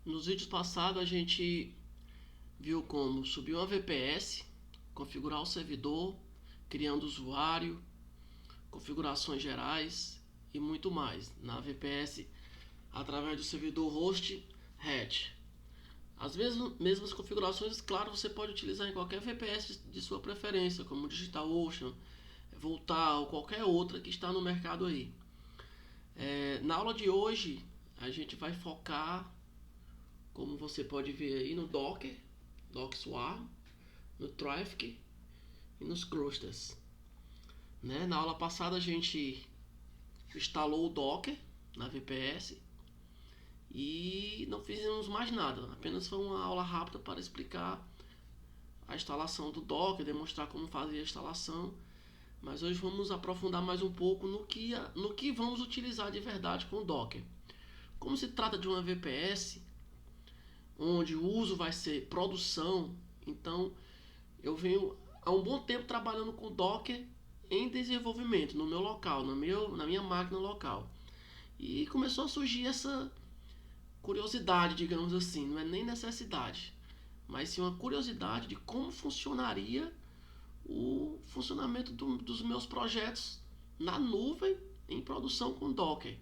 Nos vídeos passados a gente viu como subir uma VPS, configurar o servidor, criando usuário, configurações gerais e muito mais na VPS através do servidor host hatch. As mesmas configurações, claro, você pode utilizar em qualquer VPS de sua preferência, como DigitalOcean, Voltar ou qualquer outra que está no mercado aí. Na aula de hoje a gente vai focar, como você pode ver aí, no Docker, Docker Swarm, no Traffic e nos clusters. Na aula passada a gente instalou o Docker na VPS e não fizemos mais nada. Apenas foi uma aula rápida para explicar a instalação do Docker, demonstrar como fazer a instalação. Mas hoje vamos aprofundar mais um pouco no que vamos utilizar de verdade com o Docker. Como se trata de uma VPS, onde o uso vai ser produção, então eu venho há um bom tempo trabalhando com Docker em desenvolvimento no meu local, na minha máquina local. E começou a surgir essa curiosidade, digamos assim, não é nem necessidade, mas sim uma curiosidade de como funcionaria o funcionamento dos meus projetos na nuvem em produção com Docker.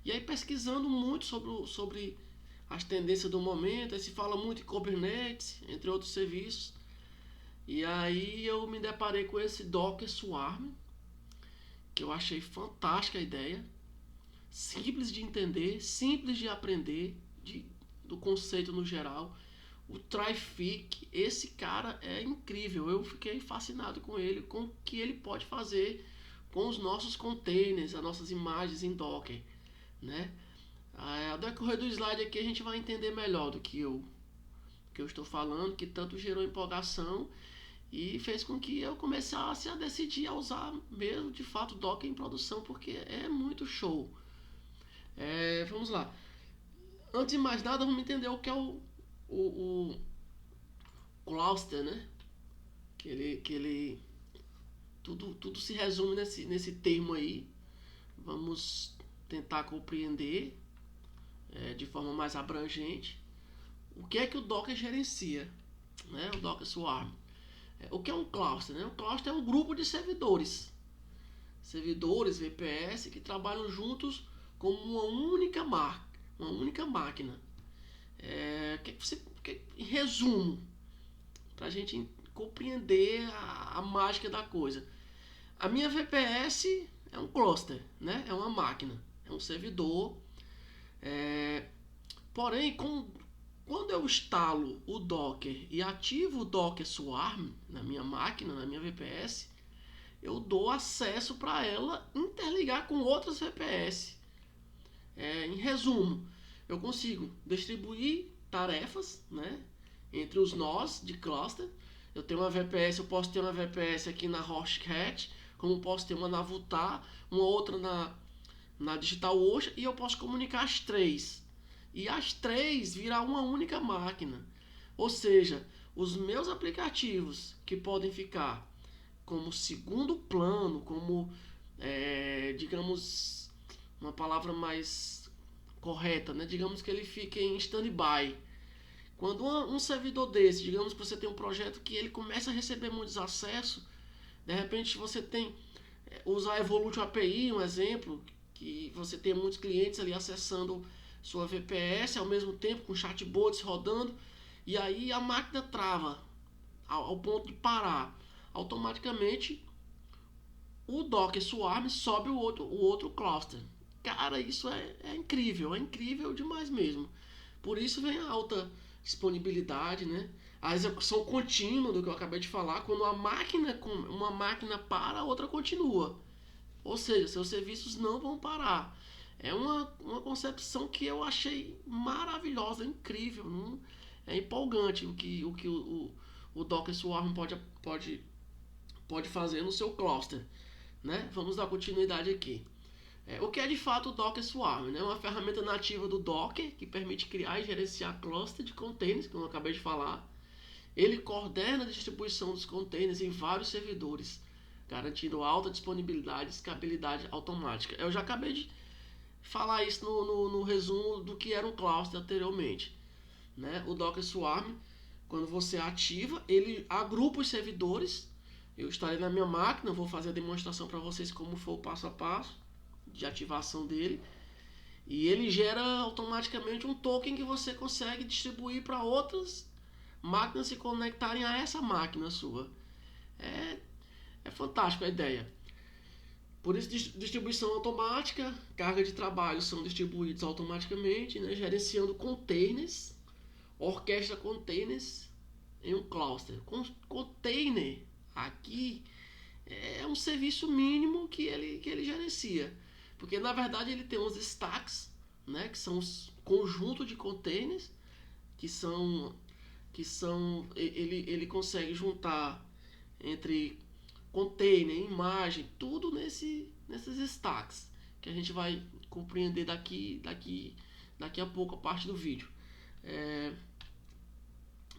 E aí pesquisando muito sobre as tendências do momento, aí se fala muito em Kubernetes, entre outros serviços. E aí eu me deparei com esse Docker Swarm, que eu achei fantástica a ideia, simples de entender, simples de aprender, do conceito no geral. O Traffic, esse cara é incrível, eu fiquei fascinado com ele, com o que ele pode fazer com os nossos containers, as nossas imagens em Docker, né? Ao decorrer do slide aqui a gente vai entender melhor do que eu estou falando, que tanto gerou empolgação e fez com que eu começasse a decidir a usar mesmo de fato Docker em produção, porque é muito show. Vamos lá. Antes de mais nada, vamos entender o que é o cluster, né? Que ele tudo se resume nesse termo aí. Vamos tentar compreender de forma mais abrangente o que é que o Docker gerencia, né? O Docker Swarm. O que é um cluster, né? Um cluster é um grupo de servidores VPS que trabalham juntos como uma única máquina. Em resumo, para a gente compreender a mágica da coisa. A minha VPS é um cluster, né? É uma máquina, é um servidor. Porém, quando eu instalo o Docker e ativo o Docker Swarm na minha máquina, na minha VPS, eu dou acesso para ela interligar com outras VPS. Em resumo, eu consigo distribuir tarefas, né, entre os nós de cluster. Eu tenho uma VPS, eu posso ter uma VPS aqui na Hostcat, como posso ter uma na Vultr, uma outra na DigitalOcean, e eu posso comunicar as três. E as três virar uma única máquina. Ou seja, os meus aplicativos que podem ficar como segundo plano, como, digamos, uma palavra mais correta, né? Digamos que ele fique em stand-by. Quando um servidor desse, digamos que você tem um projeto que ele começa a receber muitos acessos, de repente você tem usar a Evolute API, um exemplo, que você tem muitos clientes ali acessando sua VPS ao mesmo tempo com chatbots rodando, e aí a máquina trava ao ponto de parar. Automaticamente o Docker Swarm sobe o outro cluster. Cara, isso é incrível demais mesmo. Por isso vem a alta disponibilidade, né? A execução contínua do que eu acabei de falar, quando uma máquina para, a outra continua. Ou seja, seus serviços não vão parar. É uma concepção que eu achei maravilhosa, incrível. Não? É empolgante o Docker Swarm pode fazer no seu cluster. Né? Vamos dar continuidade aqui. O que é de fato o Docker Swarm? É, né? Uma ferramenta nativa do Docker que permite criar e gerenciar cluster de containers, como eu acabei de falar. Ele coordena a distribuição dos containers em vários servidores, garantindo alta disponibilidade e escalabilidade automática. Eu já acabei de falar isso no resumo do que era um cluster anteriormente. né? O Docker Swarm, quando você ativa, ele agrupa os servidores. Eu instalei na minha máquina, vou fazer a demonstração para vocês como foi o passo a passo de ativação dele. E ele gera automaticamente um token que você consegue distribuir para outras máquinas se conectarem a essa máquina sua. É, é fantástico a ideia. Por isso, distribuição automática, carga de trabalho são distribuídos automaticamente, né, gerenciando containers, orquestra containers em um cluster. Container aqui é um serviço mínimo que ele gerencia. Porque na verdade ele tem uns stacks, né, que são os conjuntos de containers que são ele consegue juntar entre container, imagem, tudo nesses stacks que a gente vai compreender daqui a pouco a parte do vídeo.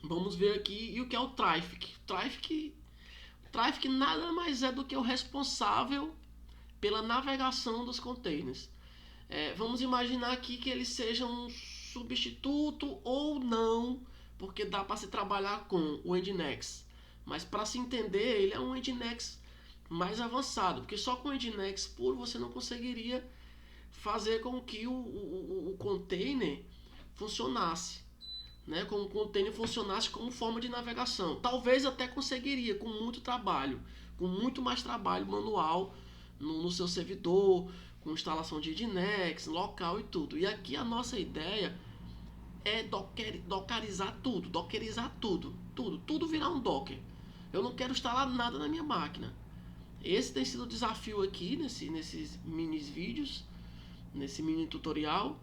Vamos ver aqui e o que é o Traffic. Traffic nada mais é do que o responsável pela navegação dos containers. Vamos imaginar aqui que ele seja um substituto ou não, porque dá para se trabalhar com o Nginx. Mas para se entender, ele é um Nginx mais avançado, porque só com o Nginx puro você não conseguiria fazer com que o container funcionasse, né? Como o container funcionasse como forma de navegação. Talvez até conseguiria com muito trabalho, com muito mais trabalho manual no seu servidor, com instalação de Nginx, local e tudo. E aqui a nossa ideia é dockerizar tudo virar um Docker. Eu não quero instalar nada na minha máquina. Esse tem sido o desafio aqui nesses mini vídeos, nesse mini tutorial,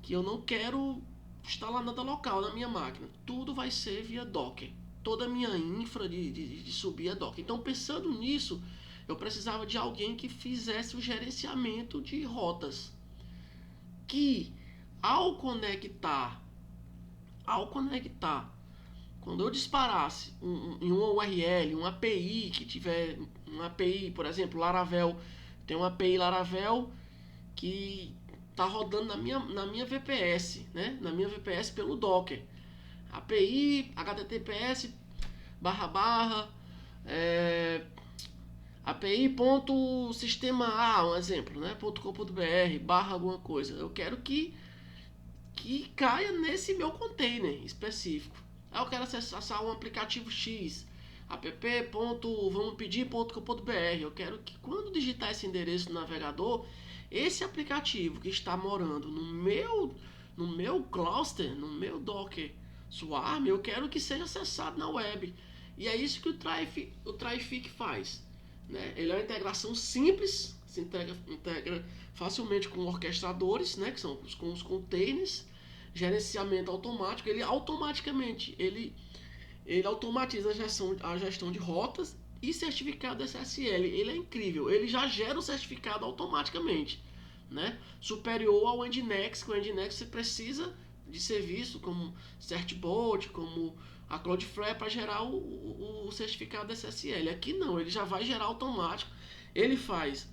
que eu não quero instalar nada local na minha máquina. Tudo vai ser via Docker. Toda a minha infra de subir é Docker. Então, pensando nisso, eu precisava de alguém que fizesse o gerenciamento de rotas. Que ao conectar, quando eu disparasse em uma URL, uma API que tiver uma API, por exemplo, Laravel, tem uma API Laravel que está rodando na minha VPS, né? Na minha VPS pelo Docker. API https API.sistema A, um exemplo, né? .com.br barra alguma coisa. Eu quero que caia nesse meu container específico. Aí eu quero acessar um aplicativo X, app.vamospedir.com.br. Eu quero que quando digitar esse endereço no navegador, esse aplicativo que está morando no meu cluster, no meu Docker Swarm, eu quero que seja acessado na web. E é isso que o Traffic faz, né? Ele é uma integração simples, se integra facilmente com orquestradores, né, que são com os containers, gerenciamento automático. Ele automaticamente ele automatiza a gestão de rotas e certificado SSL. Ele é incrível, ele já gera o certificado automaticamente, né? Superior ao Nginx. Com o Nginx você precisa de serviço como Certbot, como a Cloudflare para gerar o certificado SSL. Aqui não, ele já vai gerar automático. Ele faz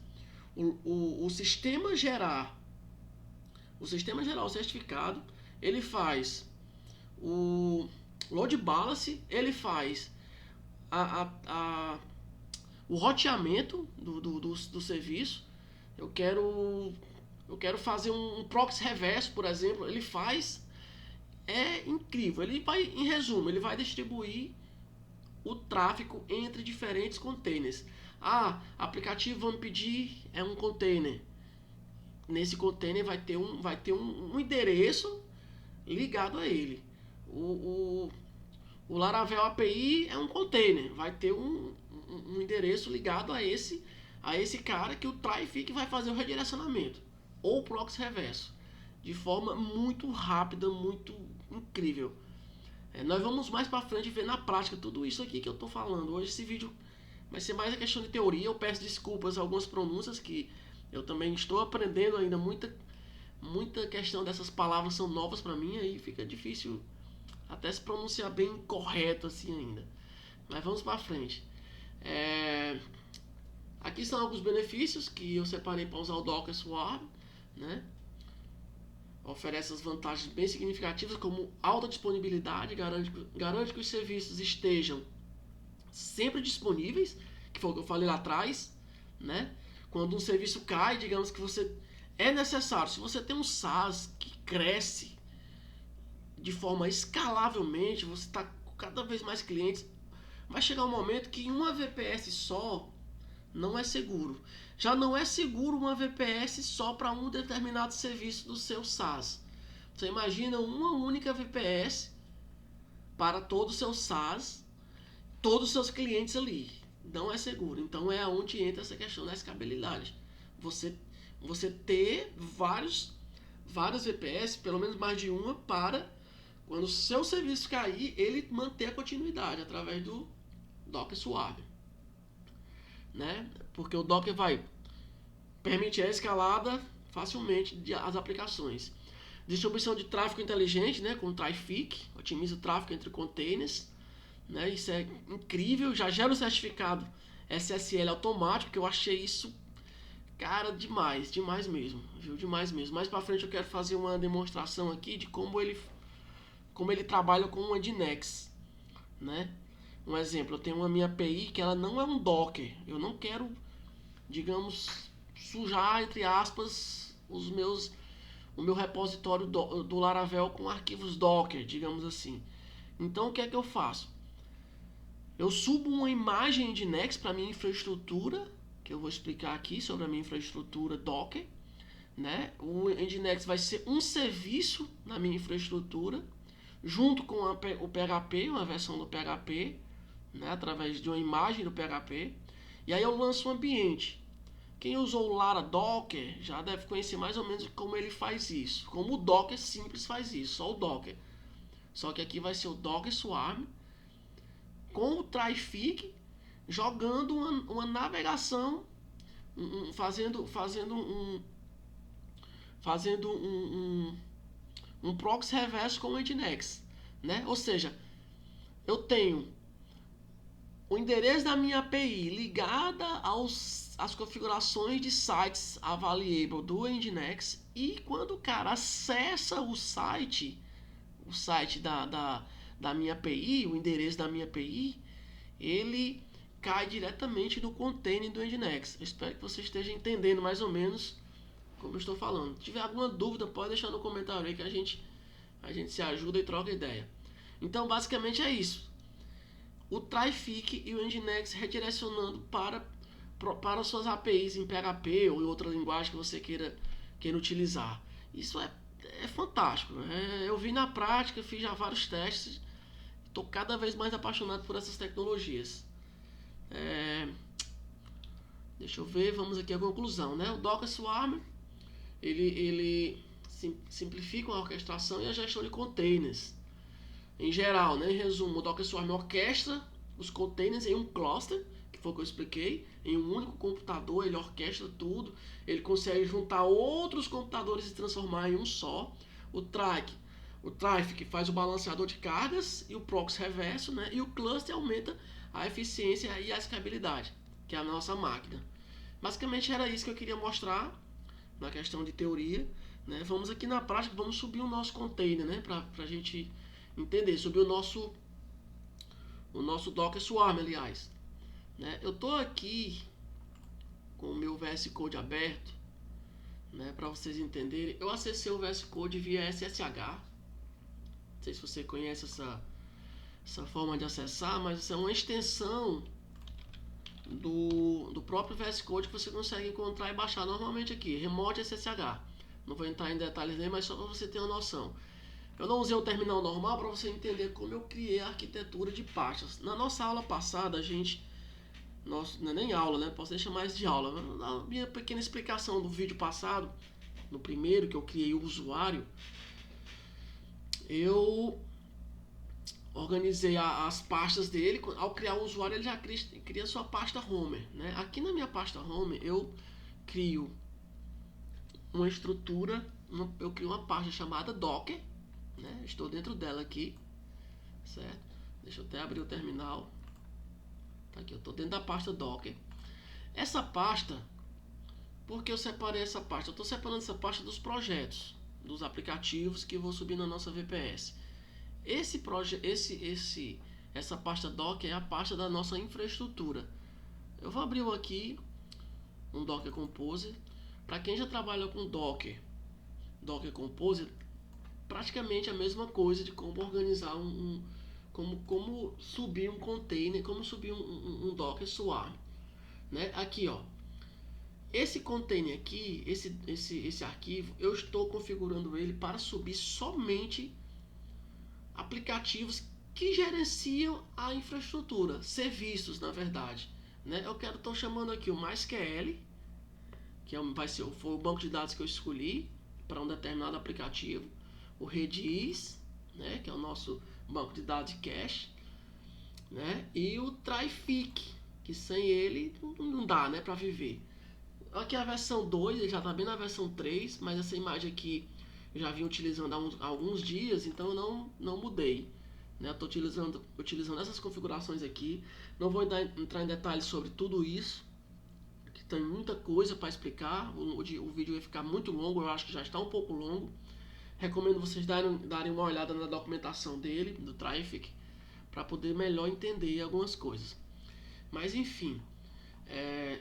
o sistema gerar o certificado, ele faz o load balance, ele faz o roteamento do serviço. Eu quero fazer um proxy reverso, por exemplo, ele faz. É incrível. Ele vai, em resumo, ele vai distribuir o tráfego entre diferentes containers. Aplicativo Vamos Pedir é um container. Nesse container vai ter um endereço ligado a ele. O Laravel API é um container. Vai ter um endereço ligado a esse cara que o Traffic vai fazer o redirecionamento. Ou o proxy reverso. De forma muito rápida, muito incrível. Nós vamos mais para frente ver na prática tudo isso aqui que eu estou falando. Hoje esse vídeo vai ser mais a questão de teoria. Eu peço desculpas a algumas pronúncias que eu também estou aprendendo ainda. Muita questão dessas palavras são novas para mim, aí fica difícil até se pronunciar bem correto assim ainda. Mas vamos para frente. Aqui são alguns benefícios que eu separei para usar o Docker Swarm, né? Oferece as vantagens bem significativas como alta disponibilidade, garante que os serviços estejam sempre disponíveis, que foi o que eu falei lá atrás, né? Quando um serviço cai, digamos que você é necessário. Se você tem um SaaS que cresce de forma escalavelmente, você está com cada vez mais clientes, vai chegar um momento que uma VPS só não é seguro. Já não é seguro uma VPS só para um determinado serviço do seu SaaS. Você imagina uma única VPS para todo o seu SaaS, todos os seus clientes ali. Não é seguro. Então é onde entra essa questão da escalabilidade. Você ter várias VPS, pelo menos mais de uma, para quando o seu serviço cair, ele manter a continuidade através do Docker Swarm, né? Porque o Docker vai permitir a escalada facilmente das aplicações. Distribuição de tráfego inteligente, né, com Traefik, otimiza o tráfego entre containers, né? Isso é incrível, já gera o certificado SSL automático, que eu achei isso, cara, demais mesmo, viu? Demais mesmo. Mais para frente eu quero fazer uma demonstração aqui de como ele trabalha com o Nginx, né? Um exemplo, eu tenho uma minha API que ela não é um Docker. Eu não quero, digamos, sujar, entre aspas, o meu repositório do Laravel com arquivos Docker, digamos assim. Então o que é que eu faço? Eu subo uma imagem de Nginx para minha infraestrutura, que eu vou explicar aqui sobre a minha infraestrutura Docker, né? O Nginx vai ser um serviço na minha infraestrutura, junto com o PHP, uma versão do PHP, né, através de uma imagem do PHP, e aí eu lanço um ambiente. Quem usou o Lara Docker já deve conhecer mais ou menos como ele faz isso, como o Docker simples faz isso, só o Docker. Só que aqui vai ser o Docker Swarm com o Traefik jogando uma navegação, fazendo um proxy reverso com o Nginx, né? Ou seja, eu tenho o endereço da minha API ligada às configurações de sites available do Nginx, e quando o cara acessa o site da minha API, o endereço da minha API, ele cai diretamente no container do Nginx. Eu espero que você esteja entendendo mais ou menos como eu estou falando. Se tiver alguma dúvida, pode deixar no comentário aí que a gente se ajuda e troca ideia. Então, basicamente é isso. O Traefik e o Nginx redirecionando para suas APIs em PHP ou em outra linguagem que você queira utilizar. Isso é fantástico. Eu vi na prática, fiz já vários testes. Estou cada vez mais apaixonado por essas tecnologias. Deixa eu ver, vamos aqui à conclusão, né? O Docker Swarm ele simplifica a orquestração e a gestão de containers. Em geral, né, em resumo, o Docker Swarm orquestra os containers em um cluster, que foi o que eu expliquei, em um único computador, ele orquestra tudo, ele consegue juntar outros computadores e transformar em um só. O Traefik faz o balanceador de cargas e o proxy reverso, né, e o cluster aumenta a eficiência e a escalabilidade, que é a nossa máquina. Basicamente era isso que eu queria mostrar na questão de teoria, né? Vamos aqui na prática, vamos subir o nosso container, né, para a gente entender, subir o nosso Docker Swarm, aliás, né? Eu tô aqui com o meu VS Code aberto, né, para vocês entenderem. Eu acessei o VS Code via SSH. Não sei se você conhece essa forma de acessar, mas isso é uma extensão do próprio VS Code que você consegue encontrar e baixar normalmente aqui, Remote SSH. Não vou entrar em detalhes nem, mas só para você ter uma noção. Eu não usei o terminal normal para você entender como eu criei a arquitetura de pastas. Na nossa aula passada, não é nem aula, né? Posso deixar mais de aula. Na minha pequena explicação do vídeo passado, no primeiro que eu criei o usuário, eu organizei as pastas dele. Ao criar o usuário, ele já cria sua pasta Homer, né? Aqui na minha pasta Homer, eu crio uma estrutura, eu crio uma pasta chamada Docker, né? Estou dentro dela aqui, certo? Deixa eu até abrir o terminal. Tá aqui, eu estou dentro da pasta Docker. Essa pasta, por que eu separei essa pasta? Eu estou separando essa pasta dos projetos, dos aplicativos que vou subir na nossa VPS. Essa pasta Docker é a pasta da nossa infraestrutura. Eu vou abrir aqui um Docker Composer. Para quem já trabalha com Docker Composer, praticamente a mesma coisa de como organizar como subir um container, como subir um Docker Swarm, né? Aqui, ó, esse container aqui, esse arquivo, eu estou configurando ele para subir somente aplicativos que gerenciam a infraestrutura, serviços, na verdade, né? Estou chamando aqui o MySQL, que foi o banco de dados que eu escolhi para um determinado aplicativo, o Redis, né, que é o nosso banco de dados de cache, né, e o Traefik, que sem ele não dá, né, para viver. Aqui a versão 2, ele já está bem na versão 3, mas essa imagem aqui eu já vim utilizando há alguns dias, então eu não mudei. Estou utilizando essas configurações aqui. Não vou entrar em detalhes sobre tudo isso, que tem muita coisa para explicar. O vídeo vai ficar muito longo, eu acho que já está um pouco longo. Recomendo vocês darem uma olhada na documentação dele, do Traefik, para poder melhor entender algumas coisas. Mas enfim,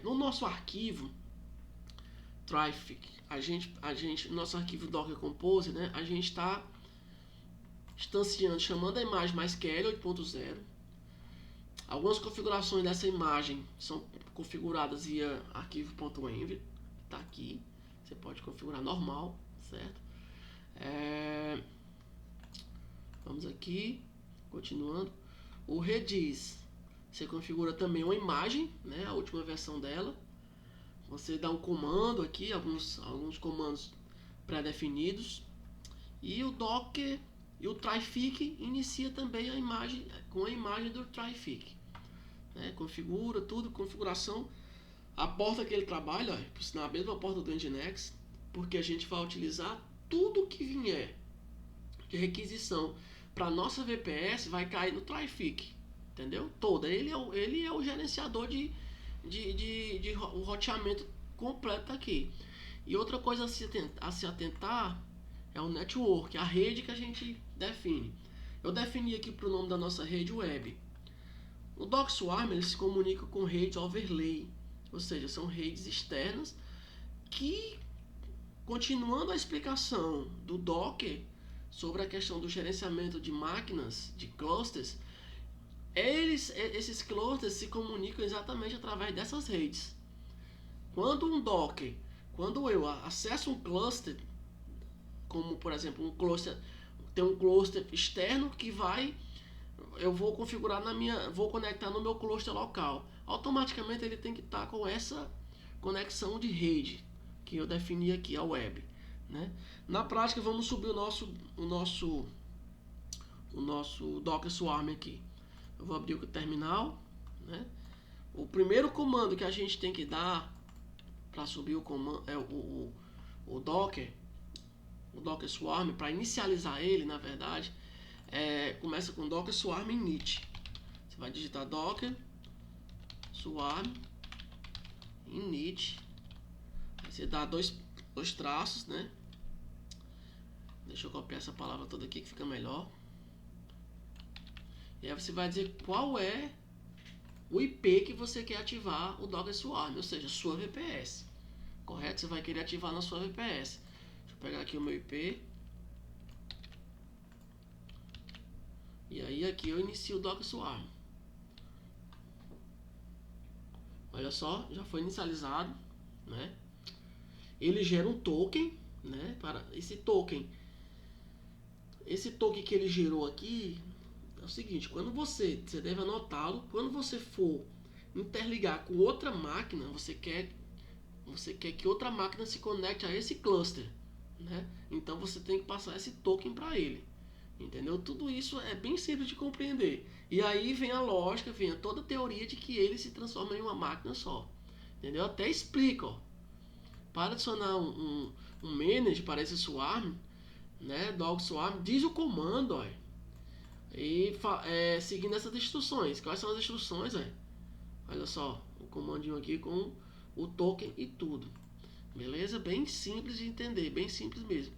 no nosso arquivo Traefik, nosso arquivo Docker Compose, né, a gente está instanciando, chamando a imagem MySQL 8.0. Algumas configurações dessa imagem são configuradas via arquivo.env, está aqui. Você pode configurar normal, certo? Vamos aqui, continuando. O Redis, você configura também uma imagem, né, a última versão dela. Você dá um comando aqui, alguns comandos pré-definidos. E o Docker e o Traefik inicia também a imagem com a imagem do Traefik. Configura tudo, configuração. A porta que ele trabalha, por sinal, a mesma porta do Nginx, porque a gente vai utilizar tudo que vier de requisição para nossa VPS vai cair no Traefik, entendeu? Toda. Ele é o gerenciador de o roteamento completo aqui. E outra coisa a se atentar é o network, a rede que a gente define. Eu defini aqui para o nome da nossa rede web. O Docker Swarm ele se comunica com redes overlay, ou seja, são redes externas que, continuando a explicação do Docker sobre a questão do gerenciamento de máquinas, de clusters, esses clusters se comunicam exatamente através dessas redes. Quando eu acesso um cluster, como por exemplo tem um cluster externo que eu vou configurar vou conectar no meu cluster local. Automaticamente ele tem que estar com essa conexão de rede que eu defini aqui, a web, né? Na prática, vamos subir o nosso Docker Swarm aqui. Eu vou abrir o terminal, né? O primeiro comando que a gente tem que dar para subir o comando o Docker Swarm, para inicializar ele, na verdade, começa com Docker Swarm init. Você vai digitar Docker Swarm init. Aí você dá dois traços, né? Deixa eu copiar essa palavra toda aqui que fica melhor. E aí você vai dizer qual é o IP que você quer ativar o Docker Swarm, ou seja, sua VPS. Correto? Você vai querer ativar na sua VPS. Deixa eu pegar aqui o meu IP. E aí aqui eu inicio o Docker Swarm. Olha só, já foi inicializado, né? Ele gera um token, né? Para esse token que ele gerou aqui é o seguinte: quando você deve anotá-lo, quando você for interligar com outra máquina, você quer que outra máquina se conecte a esse cluster, né? Então você tem que passar esse token para ele, entendeu? Tudo isso é bem simples de compreender. E aí vem a lógica, vem toda a teoria de que ele se transforma em uma máquina só, entendeu? Até explica, ó, para adicionar um manage para esse swarm, né? Docker Swarm, diz o comando, ó, e seguindo essas instruções. Quais são as instruções? Olha só, o comandinho aqui com o token e tudo. Beleza? Bem simples de entender, bem simples mesmo.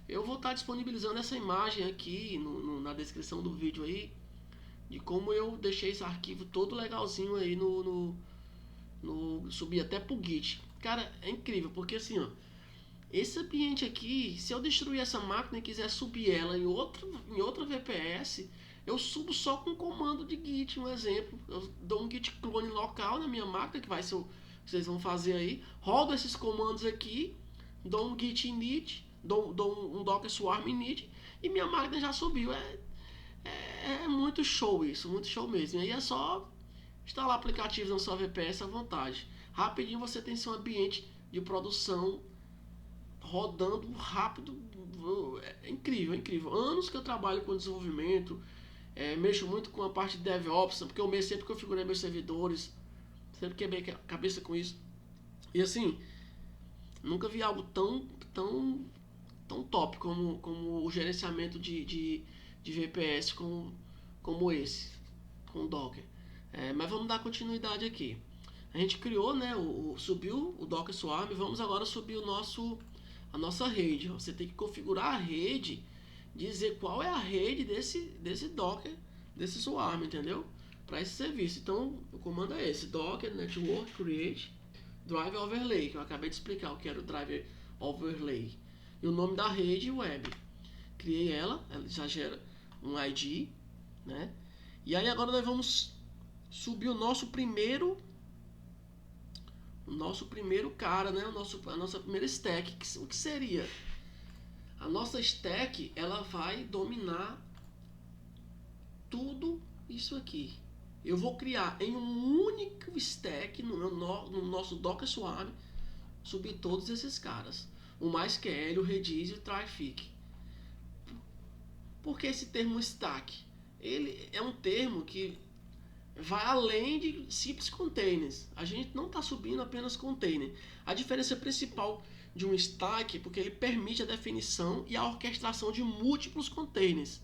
Eu vou estar disponibilizando essa imagem aqui na descrição do vídeo aí, de como eu deixei esse arquivo todo legalzinho aí subir até pro Git. Cara, é incrível, porque assim, ó, esse ambiente aqui, se eu destruir essa máquina e quiser subir ela em outra VPS, eu subo só com um comando de Git, um exemplo. Eu dou um Git clone local na minha máquina, que vai ser o que vocês vão fazer aí. Rodo esses comandos aqui, dou um Git init, dou um Docker Swarm init, e minha máquina já subiu. É muito show isso, muito show mesmo. E aí é só instalar aplicativos na sua VPS à vontade. Rapidinho você tem seu ambiente de produção rodando rápido. É incrível, é incrível. Anos que eu trabalho com desenvolvimento, mexo muito com a parte de DevOps, porque eu sempre configurei meus servidores, sempre quebrei a cabeça com isso. E assim, nunca vi algo tão top como o gerenciamento de VPS como esse, com o Docker. Mas vamos dar continuidade aqui. A gente criou, né, subiu o Docker Swarm, vamos agora subir a nossa rede. Você tem que configurar a rede, dizer qual é a rede desse Docker, desse Swarm, entendeu? Para esse serviço. Então, o comando é esse: Docker Network Create Driver Overlay, que eu acabei de explicar o que era o Driver Overlay. E o nome da rede web. Criei ela já gera um ID, né? E aí agora nós vamos subir o nosso primeiro cara, né? A nossa primeira stack. O que seria? A nossa stack, ela vai dominar tudo isso aqui. Eu vou criar em um único stack no nosso Docker Swarm, subir todos esses caras. O MySQL, o Redis e o Traefik. Por que esse termo stack? Ele é um termo que vai além de simples containers. A gente não está subindo apenas container. A diferença principal de um stack é porque ele permite a definição e a orquestração de múltiplos containers,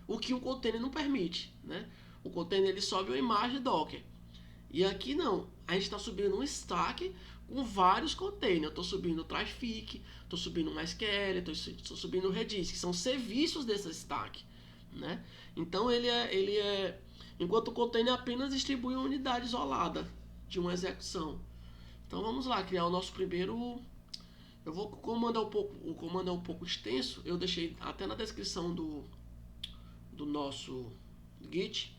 o que um container não permite, né? O container ele sobe uma imagem Docker. E aqui não. A gente está subindo um stack com vários containers. Eu estou subindo o Traefik, estou subindo o MySQL, estou subindo o Redis, que são serviços desse stack, né? Então ele é enquanto o container apenas distribui uma unidade isolada de uma execução. Então vamos lá criar o nosso primeiro. Eu vou comandar o comando é um pouco extenso. Eu deixei até na descrição do nosso Git.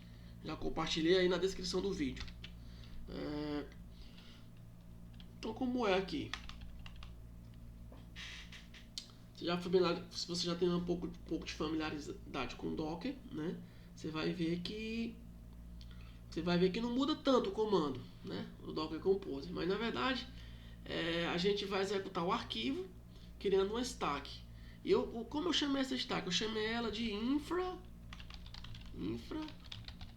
Já compartilhei aí na descrição do vídeo. Então como é aqui? Se você já tem um pouco de familiaridade com Docker, né? Você vai ver que não muda tanto o comando, né? O Docker Compose. Mas na verdade a gente vai executar o arquivo criando uma stack. E como eu chamei essa stack? Eu chamei ela de infra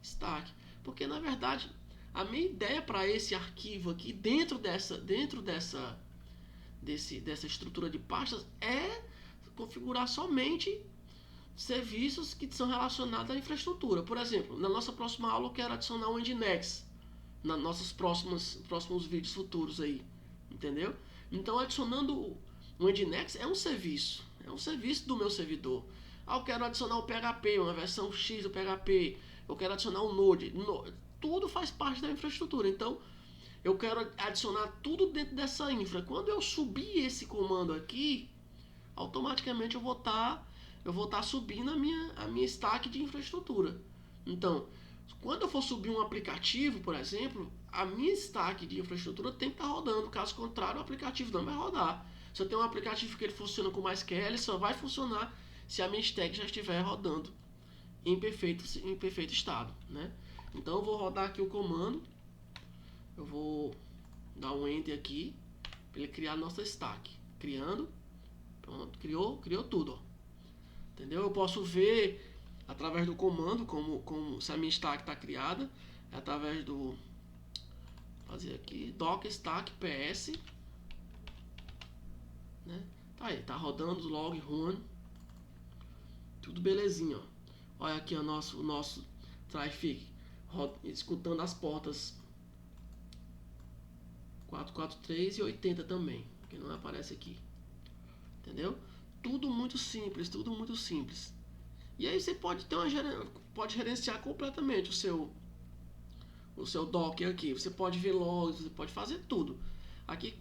stack, porque na verdade a minha ideia para esse arquivo aqui dentro dessa estrutura de pastas é configurar somente serviços que são relacionados à infraestrutura. Por exemplo, na nossa próxima aula eu quero adicionar um Nginx nos nossos próximos vídeos futuros aí, entendeu? Então adicionando um Nginx é um serviço do meu servidor. Eu quero adicionar o PHP, uma versão X do PHP, eu quero adicionar um Node, tudo faz parte da infraestrutura. Então eu quero adicionar tudo dentro dessa infra. Quando eu subir esse comando aqui, automaticamente eu vou estar subindo a minha stack de infraestrutura. Então, quando eu for subir um aplicativo, por exemplo, a minha stack de infraestrutura tem que estar rodando. Caso contrário, o aplicativo não vai rodar. Se eu tenho um aplicativo que ele funciona com MySQL, só vai funcionar se a minha stack já estiver rodando em perfeito estado, né? Então eu vou rodar aqui o comando. Eu vou dar um Enter aqui para ele criar a nossa stack. Criando. Pronto, criou tudo, ó. Entendeu? Eu posso ver através do comando como se a minha stack está criada, através do fazer aqui docker stack ps, né? Tá aí, tá rodando os log run, tudo belezinha, ó. Olha aqui o nosso Traefik escutando as portas 443 e 80 também, que não aparece aqui. Entendeu? tudo muito simples, tudo muito simples. E aí você pode ter pode gerenciar completamente o seu Docker aqui. Você pode ver logs, você pode fazer tudo. Aqui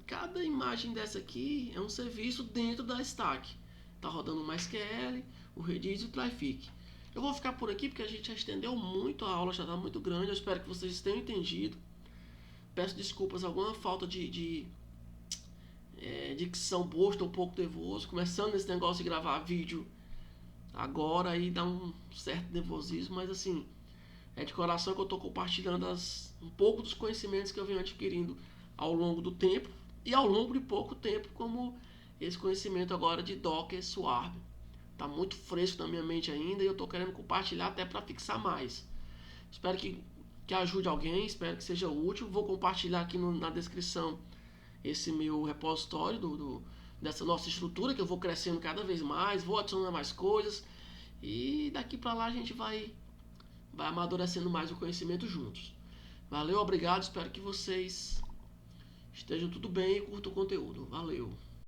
cada imagem dessa aqui é um serviço dentro da stack. Tá rodando o MySQL, o Redis e o Traefik. Eu vou ficar por aqui porque a gente já estendeu muito, a aula já está muito grande. Eu espero que vocês tenham entendido. Peço desculpas, alguma falta de dicção boa, estou um pouco nervoso. Começando esse negócio de gravar vídeo agora aí dá um certo nervosismo, mas assim, é de coração que eu estou compartilhando um pouco dos conhecimentos que eu venho adquirindo ao longo do tempo e ao longo de pouco tempo, como esse conhecimento agora de Docker Swarm. Está muito fresco na minha mente ainda e eu estou querendo compartilhar até para fixar mais. Espero que ajude alguém, espero que seja útil. Vou compartilhar aqui na descrição esse meu repositório dessa nossa estrutura, que eu vou crescendo cada vez mais, vou adicionando mais coisas e daqui para lá a gente vai amadurecendo mais o conhecimento juntos. Valeu, obrigado, espero que vocês estejam tudo bem e curtam o conteúdo. Valeu!